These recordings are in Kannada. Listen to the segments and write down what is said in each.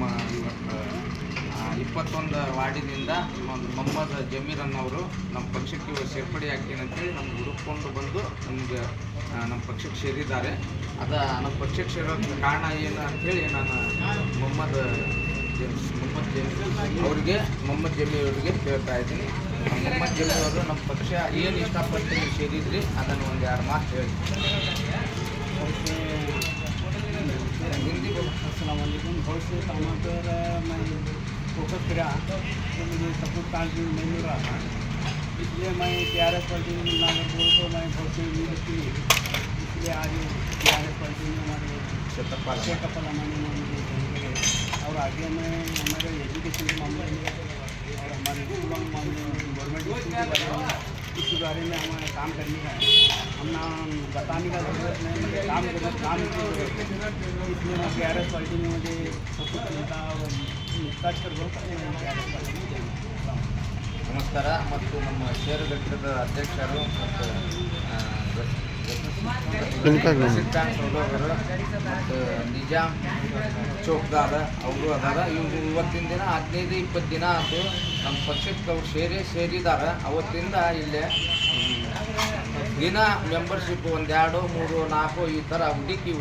ನಮ್ಮ 21 ವಾರ್ಡಿನಿಂದ ಮೊಹಮ್ಮದ್ ಜಮೀರ್ ಅನ್ನೋರು ನಮ್ಮ ಪಕ್ಷಕ್ಕೆ ಸೇರ್ಪಡೆ ಆಗ್ತೀನಿ ಅಂತೇಳಿ ನಮ್ಗೆ ಹುಡುಕೊಂಡು ಬಂದು ನಮಗೆ ನಮ್ಮ ಪಕ್ಷಕ್ಕೆ ಸೇರಿದ್ದಾರೆ. ನಮ್ಮ ಪಕ್ಷಕ್ಕೆ ಸೇರೋಕ್ಕೆ ಕಾರಣ ಏನು ಅಂಥೇಳಿ ನಾನು ಮೊಹಮ್ಮದ್ ಜಮೀರ್ ಅವರಿಗೆ ಕೇಳ್ತಾ ಇದ್ದೀನಿ. ಮೊಹಮ್ಮದ್ ಜಮೀರ್ ಅವರು ನಮ್ಮ ಪಕ್ಷ ಏನು ಇಷ್ಟಪಟ್ಟು ನೀವು ಸೇರಿದ್ರಿ ಅದನ್ನು ಒಂದು 2 ಮಾತು ಹೇಳಿ. हिंदी बोलो। अस्सलाम वालेकुम। बहुत से कामों पर मैं फोकस करा तो मुझे सपोर्ट कार्ड भी नहीं मिल रहा था, इसलिए मैं TRS पार्टी में मिलना बोल तो मैं बहुत से उम्मीद की, इसलिए आज TRS पार्टी में हमारे शेखपाल अमानी ने मुझे और आगे मैं हमारे एजुकेशन के मामले में और हमारे स्कूलों के मामले में गवर्नमेंट स्कूल के बारे में इसके बारे में हमें काम करने का है। हम ना बताने का ज़रूरत नहीं, मुझे काम की ज़रूरत है, इसलिए मैं TRS पार्टी में मुझे सपोर्ट मिलता और निष्काश कर बोलता मैं TRS पार्टी में जाऊँगा। ನಮಸ್ಕಾರ. ಮತ್ತು ನಮ್ಮ ಷೇರು ಘಟಕದ ಅಧ್ಯಕ್ಷರು ಮತ್ತು ಸೌಲಭ್ಯರು ಮತ್ತು ನಿಜಾಮ್ ಚೌಕ್ದಾರ ಅವರು ಅದಾರ. ಇವತ್ತಿನ ದಿನ 15-20 ದಿನ ಆಯಿತು ನಮ್ಮ ಪಕ್ಷಕ್ಕೆ ಅವ್ರು ಸೇರಿದ್ದಾರೆ. ಅವತ್ತಿಂದ ಇಲ್ಲೇ ದಿನ ಮೆಂಬರ್ಶಿಪ್ 1, 2, 3, 4 ಈ ಥರ ಹುಡುಕಿ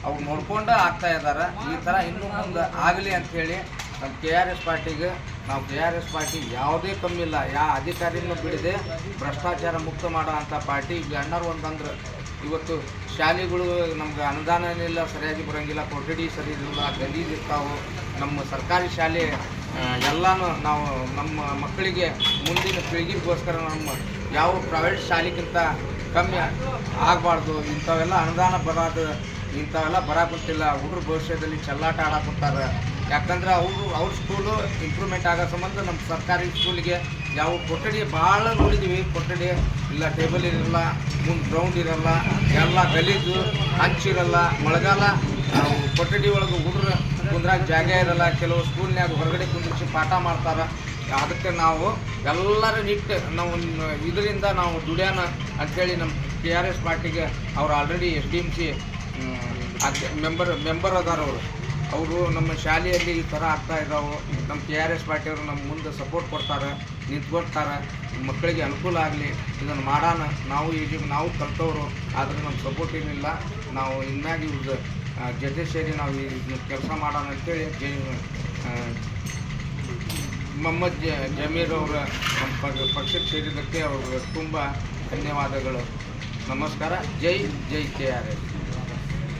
ಅವ್ರು ನೋಡ್ಕೊಂಡು ಆಗ್ತಾ ಇದ್ದಾರೆ. ಈ ಥರ ಇನ್ನೂ ಮುಂದೆ ಆಗಲಿ ಅಂಥೇಳಿ ನಮ್ಮ KRS ಪಾರ್ಟಿಗೆ ನಾವು KRS ಪಾರ್ಟಿ ಯಾವುದೇ ಕಮ್ಮಿ ಇಲ್ಲ, ಯಾವ ಅಧಿಕಾರಿನೂ ಬಿಡದೆ ಭ್ರಷ್ಟಾಚಾರ ಮುಕ್ತ ಮಾಡೋ ಅಂಥ ಪಾರ್ಟಿ. ಗಣ್ಯರು ಅಂತಂದ್ರೆ ಇವತ್ತು ಶಾಲೆಗಳು ನಮ್ಗೆ ಅನುದಾನ ಇಲ್ಲ, ಸರಿಯಾಗಿ ಬರೋಂಗಿಲ್ಲ, ಕೊಠಡಿ ಸರಿ ಇರಲ್ಲ, ಗಲೀಜು ಇರ್ತಾವೆ. ನಮ್ಮ ಸರ್ಕಾರಿ ಶಾಲೆ ಎಲ್ಲನೂ ನಾವು ನಮ್ಮ ಮಕ್ಕಳಿಗೆ ಮುಂದಿನ ಪೀಳಿಗೆಗೋಸ್ಕರ ನಮ್ಮ ಯಾವ ಪ್ರೈವೇಟ್ ಶಾಲೆಗಿಂತ ಕಮ್ಮಿ ಆಗಬಾರ್ದು. ಇಂಥವೆಲ್ಲ ಅನುದಾನ ಇಂಥವೆಲ್ಲ ಬರಾಕುತ್ತಿಲ್ಲ. ಹುಡುಗರು ಭವಿಷ್ಯದಲ್ಲಿ ಚೆಲ್ಲಾಟ ಆಡಾಕುತ್ತಾರೆ. ಯಾಕಂದ್ರೆ ಅವ್ರ ಸ್ಕೂಲು ಇಂಪ್ರೂವ್ಮೆಂಟ್ ಆಗೋ ಸಂಬಂಧ ನಮ್ಮ ಸರ್ಕಾರಿ ಸ್ಕೂಲಿಗೆ ಯಾವ ಕೊಠಡಿ ಭಾಳ ನೋಡಿದ್ದೀವಿ. ಕೊಠಡಿ ಇಲ್ಲ, ಟೇಬಲ್ ಇರಲ್ಲ, ಮುಂದೆ ಗ್ರೌಂಡ್ ಇರಲ್ಲ, ಎಲ್ಲ ಗಲೀಜು, ಹಂಚಿರಲ್ಲ. ಮಳೆಗಾಲ ಕೊಠಡಿ ಒಳಗೆ ಹುಡುಗರು ಕುಂದ್ರಾಗ ಜಾಗ ಇರಲ್ಲ. ಕೆಲವು ಸ್ಕೂಲ್ನ್ಯಾಗ ಹೊರಗಡೆ ಕುಂದ್ರಿಸಿ ಪಾಠ ಮಾಡ್ತಾರೆ. ಅದಕ್ಕೆ ನಾವು ಎಲ್ಲರ ನಿಟ್ಟು ನಾವು ಇದರಿಂದ ನಾವು ದುಡ್ಯಾನ ಅಂಥೇಳಿ ನಮ್ಮ TRS ಪಾರ್ಟಿಗೆ ಅವ್ರು ಆಲ್ರೆಡಿ SDMC ಮೆಂಬರ್ ಅದಾರ. ಅವರು ನಮ್ಮ ಶಾಲೆಯಲ್ಲಿ ಈ ಥರ ಆಗ್ತಾ ಇದ್ದಾವೆ. ನಮ್ಮ TRS ಪಾರ್ಟಿಯವರು ನಮ್ಮ ಮುಂದೆ ಸಪೋರ್ಟ್ ಕೊಡ್ತಾರೆ, ನಿಂತ್ಕೊಳ್ತಾರೆ. ಮಕ್ಕಳಿಗೆ ಅನುಕೂಲ ಆಗಲಿ, ಇದನ್ನು ಮಾಡೋಣ. ನಾವು ಕಲ್ತವರು, ಆದರೆ ನಮ್ಮ ಸಪೋರ್ಟ್ ಏನಿಲ್ಲ. ನಾವು ಇನ್ಮ್ಯಾಗ ಇವ್ರದ್ದು ಜೊತೆ ಸೇರಿ ನಾವು ಈ ಕೆಲಸ ಮಾಡೋಣ ಅಂತೇಳಿ ಮೊಹಮ್ಮದ್ ಜಮೀರ್ ಅವರ ನಮ್ಮ ಪಕ್ಷಕ್ಕೆ ಸೇರಿದ್ದಕ್ಕೆ ಅವ್ರಿಗೆ ತುಂಬ ಧನ್ಯವಾದಗಳು. ನಮಸ್ಕಾರ. ಜೈ KRS.